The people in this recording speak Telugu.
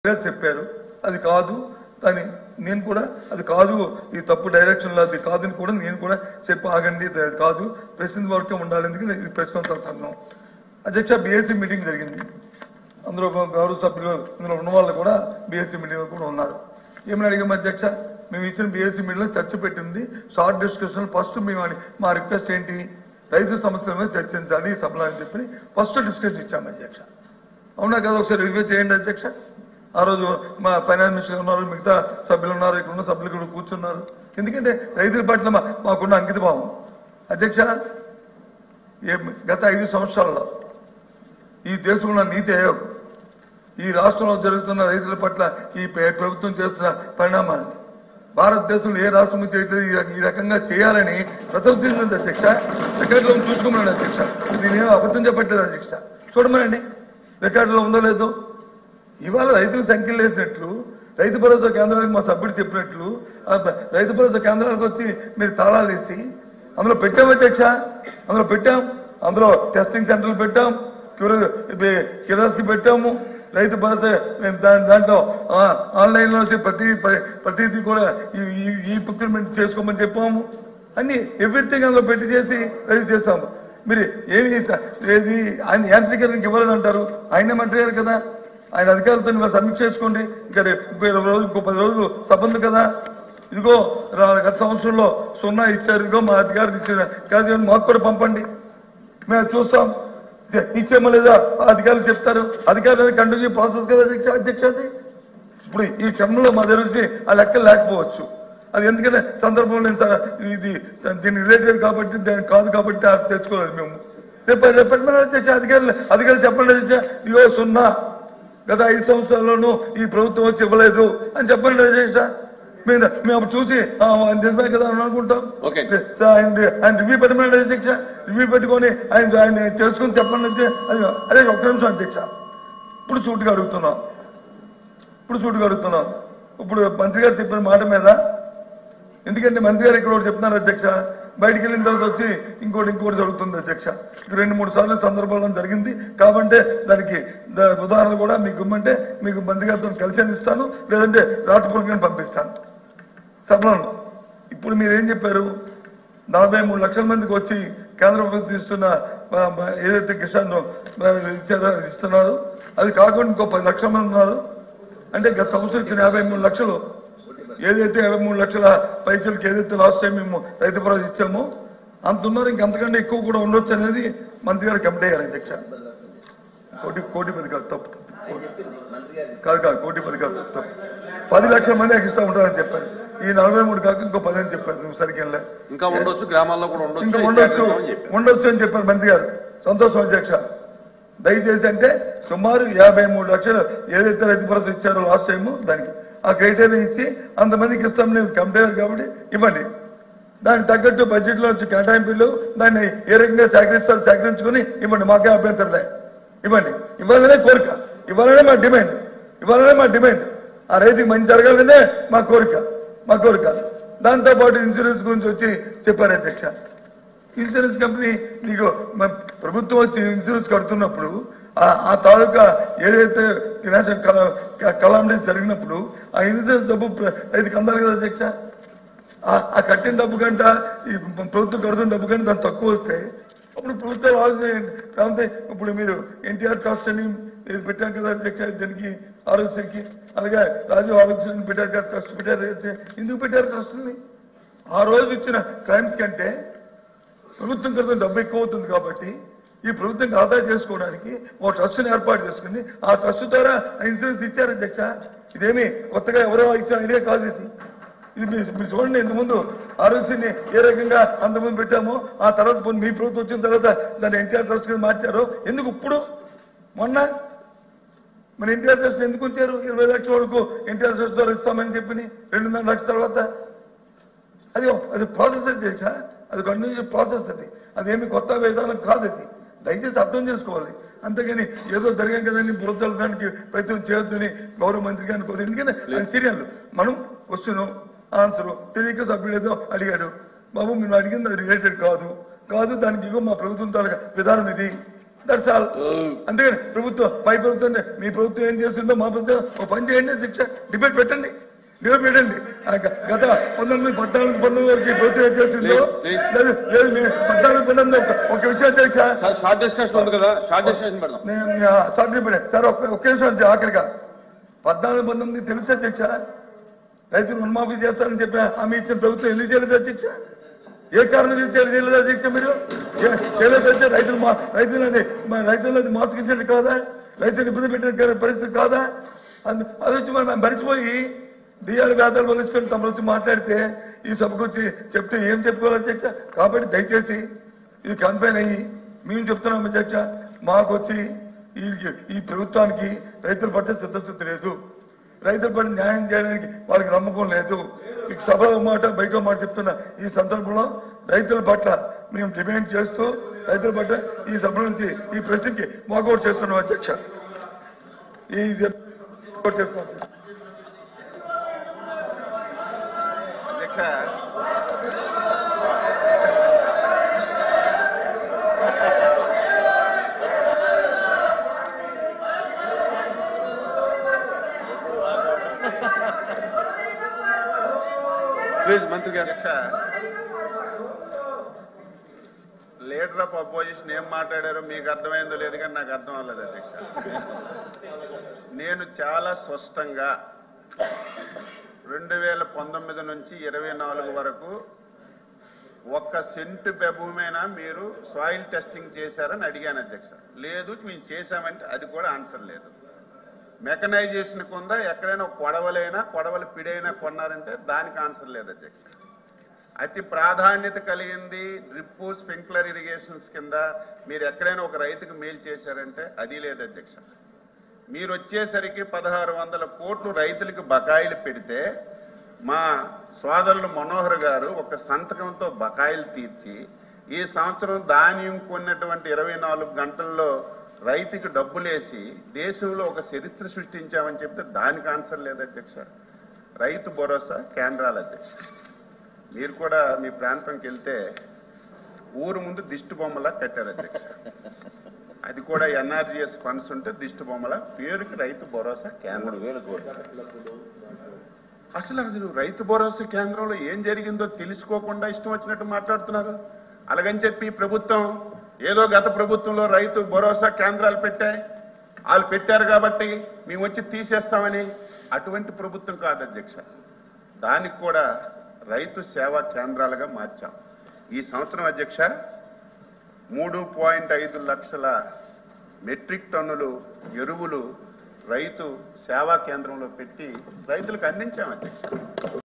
చెప్పారు అది కాదు అని నేను కూడా అది కాదు ఈ తప్పు డైరెక్షన్లో అది కాదని కూడా నేను కూడా చెప్పి ఆగండి అది కాదు ప్రెసిడెంట్ వర్క్ ఉండాలి ఎందుకంటే ఇది ప్రెసిడెంట్ సంఘం అధ్యక్ష బీఎస్సీ మీటింగ్ జరిగింది అందులో గౌరవ సభ్యులు ఇందులో ఉన్న వాళ్ళు కూడా బీఎస్సీ మీటింగ్లో కూడా ఉన్నారు ఏమని అడిగాము అధ్యక్ష మేము ఇచ్చిన బీఎస్సీ మీటింగ్లో చర్చ పెట్టింది షార్ట్ డిస్కషన్ ఫస్ట్ మేము మా రిక్వెస్ట్ ఏంటి రైతు సమస్యల మీద చర్చించాలి సభలో అని చెప్పి ఫస్ట్ డిస్కషన్ ఇచ్చాము అధ్యక్ష అవునా కదా ఒకసారి రివ్యూ చేయండి అధ్యక్ష ఆ రోజు మా ఫైనాన్స్ మినిస్టర్ ఉన్నారు మిగతా సభ్యులు ఉన్నారు ఇక్కడ ఉన్న సభ్యులు కూడా కూర్చున్నారు ఎందుకంటే రైతుల పట్ల మాకున్న అంకిత భావం అధ్యక్ష గత 5 సంవత్సరాల్లో ఈ దేశంలో నీతి ఆయోగ్ ఈ రాష్ట్రంలో జరుగుతున్న రైతుల పట్ల ఈ ప్రభుత్వం చేస్తున్న పరిణామాలు భారతదేశంలో ఏ రాష్ట్రం చేయట్లేదు ఈ రకంగా చేయాలని ప్రశంసించింది అధ్యక్ష రికార్డులో చూసుకోమన్నాడు అధ్యక్ష నేనేమో అబద్ధం చెప్పట్లేదు అధ్యక్ష చూడమనండి రికార్డులో ఉందో లేదో ఇవాళ రైతులు సంఖ్యలు వేసినట్లు రైతు భరోసా కేంద్రాలకు మా సభ్యుడు చెప్పినట్లు రైతు భరోసా కేంద్రాలకు వచ్చి మీరు తాళాలు వేసి అందులో పెట్టాం అధ్యక్ష అందులో టెస్టింగ్ సెంటర్లు పెట్టాం కిరాస్కి పెట్టాము రైతు భరోసా దాంట్లో ఆన్లైన్లో వచ్చి ప్రతిదీ కూడా ఈ ప్రొక్యూర్మెంట్ చేసుకోమని చెప్పాము అన్ని ఎవ్రీథింగ్ అందులో పెట్టి చేసి రైతు చేస్తాము మీరు ఏది ఆయన యాంత్రీకరణకి ఇవ్వలేదంటారు ఆయనే మంత్రి గారు కదా ఆయన అధికారులతో సమీక్ష చేసుకోండి ఇంకా 20 రోజులు ఇంకో 10 రోజులు సభ కదా ఇదిగో గత సంవత్సరంలో 0 ఇచ్చారు ఇదిగో మా అధికారులు ఇచ్చిన కాదు మాకు కూడా పంపండి మేము చూస్తాం ఇచ్చేమో లేదా అధికారులు చెప్తారు అధికారులు కంటిన్యూ ప్రాసెస్ కదా అధ్యక్ష అది ఇప్పుడు ఈ క్షణంలో మా దగ్గర ఆ లెక్కలు లేకపోవచ్చు అది ఎందుకంటే సందర్భంలో ఇది దీనికి రిలేటెడ్ కాబట్టి దానికి కాదు కాబట్టి తెచ్చుకోలేదు మేము రేపటి అధ్యక్ష అధికారులు చెప్పండి అధ్యక్ష ఇదిగో 0 గత 5 సంవత్సరాల్లోనూ ఈ ప్రభుత్వం వచ్చి ఇవ్వలేదు అని చెప్పండి అధ్యక్ష మేము అప్పుడు చూసి నిజమే కదా అని అనుకుంటాం ఆయన రివ్యూ పెట్టమని అధ్యక్ష రివ్యూ పెట్టుకొని ఆయన తెలుసుకుని చెప్పండి అదే ఒక్క నిమిషం అధ్యక్ష ఇప్పుడు సూటిగా అడుగుతున్నాం ఇప్పుడు మంత్రి గారు చెప్పిన మాట మీద ఎందుకంటే మంత్రి గారు ఇక్కడ చెప్తున్నారు అధ్యక్ష బయటికి వెళ్ళిన తర్వాత వచ్చి ఇంకోటి జరుగుతుంది అధ్యక్ష 2-3 సార్లు సందర్భాల్లో జరిగింది కాబట్టి దానికి ఉదాహరణ కూడా మీకు ఇమ్మంటే మీకు మంత్రి గారితో కలిసి ఇస్తాను లేదంటే రాతపూర్వకంగా పంపిస్తాను సభలో ఇప్పుడు మీరేం చెప్పారు 43 లక్షల మందికి వచ్చి కేంద్ర ప్రభుత్వం ఇస్తున్న ఏదైతే కిసాన్ ఇస్తున్నారు అది కాకుండా ఇంకో 10 లక్షల మంది ఉన్నారు అంటే గత సంవత్సరం ఇచ్చిన 53 లక్షలు ఏదైతే 53 లక్షల పైసలకి ఏదైతే లాస్ట్ టైం మేము రైతు భరోసా ఇచ్చామో అంత ఉన్నారు ఇంకంతకంటే ఎక్కువ కూడా ఉండొచ్చు అనేది మంత్రి గారు కమిటీ అయ్యారు అధ్యక్ష కోటి 10 కాదు తప్పు కాదు కోటి 10 కాదు తప్పు 10 లక్షల మంది ఎక్కిస్తా ఉంటారని చెప్పారు ఈ 43 కాక ఇంకో 10 అని చెప్పారు నువ్వు సరిగ్గా ఇంకా ఉండొచ్చు గ్రామాల్లో కూడా ఉండొచ్చు అని చెప్పారు మంత్రి గారు సంతోషం అధ్యక్ష దయచేసి అంటే సుమారు 53 లక్షలు ఏదైతే రైతు భరోసా ఇచ్చారో లాస్ట్ టైం దానికి ఆ క్రైటీరియా ఇచ్చి అంతమందికి ఇస్తాం నేను కంపేర్ కాబట్టి ఇవ్వండి దానికి తగ్గట్టు బడ్జెట్లో వచ్చి కేటాయింపులు దాన్ని ఏ రకంగా సేకరించుకుని ఇవ్వండి మాకే అభ్యంతరలే ఇవ్వండి ఇవ్వాలనే కోరిక ఇవ్వాలనే మా డిమాండ్ ఆ రైతుకి మంచి జరగాలనే మా కోరిక దాంతోపాటు ఇన్సూరెన్స్ గురించి వచ్చి చెప్పారు అధ్యక్ష ఇన్సూరెన్స్ కంపెనీ నీకు ప్రభుత్వం వచ్చి ఇన్సూరెన్స్ కడుతున్నప్పుడు ఆ తాలూకా ఏదైతే కలామిటీస్ జరిగినప్పుడు ఆ ఇన్సూరెన్స్ డబ్బు రైతుకి అందాలి కదా అధ్యక్ష ఆ కట్టిన డబ్బు కంట ఈ ప్రభుత్వం కడుతున్న డబ్బు కంటే దాన్ని తక్కువ వస్తే అప్పుడు ప్రభుత్వాలు ఆలోచించండి కాకపోతే ఇప్పుడు మీరు ఎన్టీఆర్ ట్రస్ట్ అని పెట్టారు కదా అధ్యక్ష దీనికి ఆరోగ్యశ్రీకి అలాగే రాజీవ్ ఆరోగ్యశ్రీ పెట్టారు కదా ట్రస్ట్ పెట్టారు అయితే ఎందుకు పెట్టారు ట్రస్ట్ని ఆ రోజు ఇచ్చిన క్రైమ్స్ కంటే ప్రభుత్వం కడుతున్న డబ్బు ఎక్కువ అవుతుంది కాబట్టి ఈ ప్రభుత్వం ఆదా చేసుకోవడానికి ఒక ట్రస్ట్ని ఏర్పాటు చేసుకుంది ఆ ట్రస్ట్ ద్వారా ఇన్సూరెన్స్ ఇచ్చారు అధ్యక్ష ఇదేమి కొత్తగా ఎవరో ఇచ్చిన ఐడియా కాదు ఇది మీరు చూడండి ఇంతకుముందు ఆరోగ్యశ్రీని ఏ రకంగా అంతకుముందు పెట్టామో ఆ తర్వాత మీ ప్రభుత్వం వచ్చిన తర్వాత దాన్ని ఎన్టీఆర్ ట్రస్ట్ కింద మార్చారో ఎందుకు ఇప్పుడు మొన్న మన ఎన్టీఆర్ ట్రస్ట్ ఎందుకు ఉంచారు 20 లక్షల వరకు ఎన్టీఆర్ ట్రస్ట్ ద్వారా ఇస్తామని చెప్పి 2.5 లక్షల తర్వాత అది ప్రాసెస్ అధ్యక్ష అది కంటిన్యూ ప్రాసెస్ అదేమి కొత్త విధానం కాదు అది దయచేసి అర్థం చేసుకోవాలి అంతేగాని ఏదో జరిగాం కదండి బురదలు దానికి ప్రయత్నం చేయొద్దని గౌరవ మంత్రి గారిని కోరు ఎందుకంటే ఆయన సీరియల్ మనం క్వశ్చన్ ఆన్సర్ తెలియక సభ్యుడు ఏదో అడిగాడు బాబు మీరు అడిగింది అది రిలేటెడ్ కాదు దానికి మా ప్రభుత్వం తాలూకా విధానం ఇది దట్స్ ఆల్. అందుకని ప్రభుత్వం పై ప్రభుత్వం మీ ప్రభుత్వం ఏం చేస్తుందో మా ప్రభుత్వం ఒక పని చేయండి అధ్యక్ష, డిబేట్ పెట్టండి. గత 1914 వరకు ఈ ప్రభుత్వం ఏం చేస్తుందో లేదు 14 ఒక విషయం అధ్యక్ష, షార్ట్ డిస్కషన్ ఉంది కదా, షార్ట్ డిస్కషన్ పెడదాం. సార్ ఒక్క నిమిషం ఆఖరిగా 14-19 తెలుసు అధ్యక్ష. రైతులు రుణమాఫీ చేస్తారని చెప్పి హామీ ఇచ్చిన ప్రభుత్వం ఎందుకు చేయలేదు అధ్యక్ష? ఏ కారణం చేయలేదు అధ్యక్ష? మీరు చేయలేదు అధ్యక్ష. రైతులది మోసగించండి కాదా? రైతులు ఇబ్బంది పెట్టిన పరిస్థితి కాదా? అది వచ్చి మనం మరిచిపోయి డిఆర్ వ్యాధాలు వదిలించుకొని తమ వచ్చి మాట్లాడితే ఈ సభకు వచ్చి చెప్తే ఏం చెప్పుకోవాలి అధ్యక్ష? కాబట్టి దయచేసి ఇది కన్ఫైన్ అయ్యి మేము చెప్తున్నాం అధ్యక్ష, మాకు వచ్చి ఈ ప్రభుత్వానికి రైతుల పట్ల చిత్తశుద్ధి లేదు, రైతుల పట్ల న్యాయం చేయడానికి వాళ్ళకి నమ్మకం లేదు. ఈ సభలో మాట బయట మాట చెప్తున్న ఈ సందర్భంలో రైతుల పట్ల మేము డిమాండ్ చేస్తూ రైతుల పట్ల ఈ సభ నుంచి ఈ ప్రశ్నకి వాకౌట్ చేస్తున్నాం అధ్యక్ష. చేస్తున్నాం అధ్యక్ష. ప్లీజ్ మంత్రి గారు. లీడర్ ఆఫ్ అపోజిషన్ ఏం మాట్లాడారో మీకు అర్థమైందో లేదు కానీ నాకు అర్థం అవ్వలేదు అధ్యక్ష. నేను చాలా స్పష్టంగా 2019 నుంచి 24 వరకు 1 సెంటు భూమైనా మీరు సాయిల్ టెస్టింగ్ చేశారని అడిగాను అధ్యక్ష. లేదు మేము చేశామంటే అది కూడా ఆన్సర్ లేదు. మెకనైజేషన్ కొందా ఎక్కడైనా కొడవలు పిడైనా కొన్నారంటే దానికి ఆన్సర్ లేదు అధ్యక్ష. అతి ప్రాధాన్యత కలిగింది డ్రిప్ స్ప్రింక్లర్ ఇరిగేషన్స్ కింద మీరు ఎక్కడైనా ఒక రైతుకు మేలు చేశారంటే అది లేదు అధ్యక్ష. మీరు వచ్చేసరికి 1600 కోట్లు రైతులకు బకాయిలు పెడితే మా సోదరులు మనోహర్ గారు ఒక సంతకంతో బకాయిలు తీర్చి ఈ సంవత్సరం ధాన్యం కొన్నటువంటి 24 గంటల్లో రైతుకి డబ్బులేసి దేశంలో ఒక చరిత్ర సృష్టించామని చెప్తే దానికి ఆన్సర్ లేదు అధ్యక్ష. రైతు భరోసా కేంద్రాలు అధ్యక్ష. మీరు కూడా మీ ప్రాంతంకి వెళ్తే ఊరు ముందు దిష్టి బొమ్మలా కట్టారు అధ్యక్ష. అది కూడా ఎన్ఆర్జీఎస్ ఫండ్స్ ఉంటే దిష్టి బొమ్మల పేరుకి రైతు భరోసా కేంద్రం. అసలు రైతు భరోసా కేంద్రంలో ఏం జరిగిందో తెలుసుకోకుండా ఇష్టం వచ్చినట్టు మాట్లాడుతున్నారు. అలాగని చెప్పి ప్రభుత్వం ఏదో గత ప్రభుత్వంలో రైతు భరోసా కేంద్రాలు పెట్టాయి, వాళ్ళు పెట్టారు కాబట్టి మేము వచ్చి తీసేస్తామని, అటువంటి ప్రభుత్వం కాదు అధ్యక్ష. దానికి కూడా రైతు సేవా కేంద్రాలుగా మార్చాం. ఈ సంవత్సరం అధ్యక్ష 3.5 లక్షల మెట్రిక్ టన్నులు ఎరువులు రైతు సేవా కేంద్రంలో పెట్టి రైతులకు అందించాం అధ్యక్ష.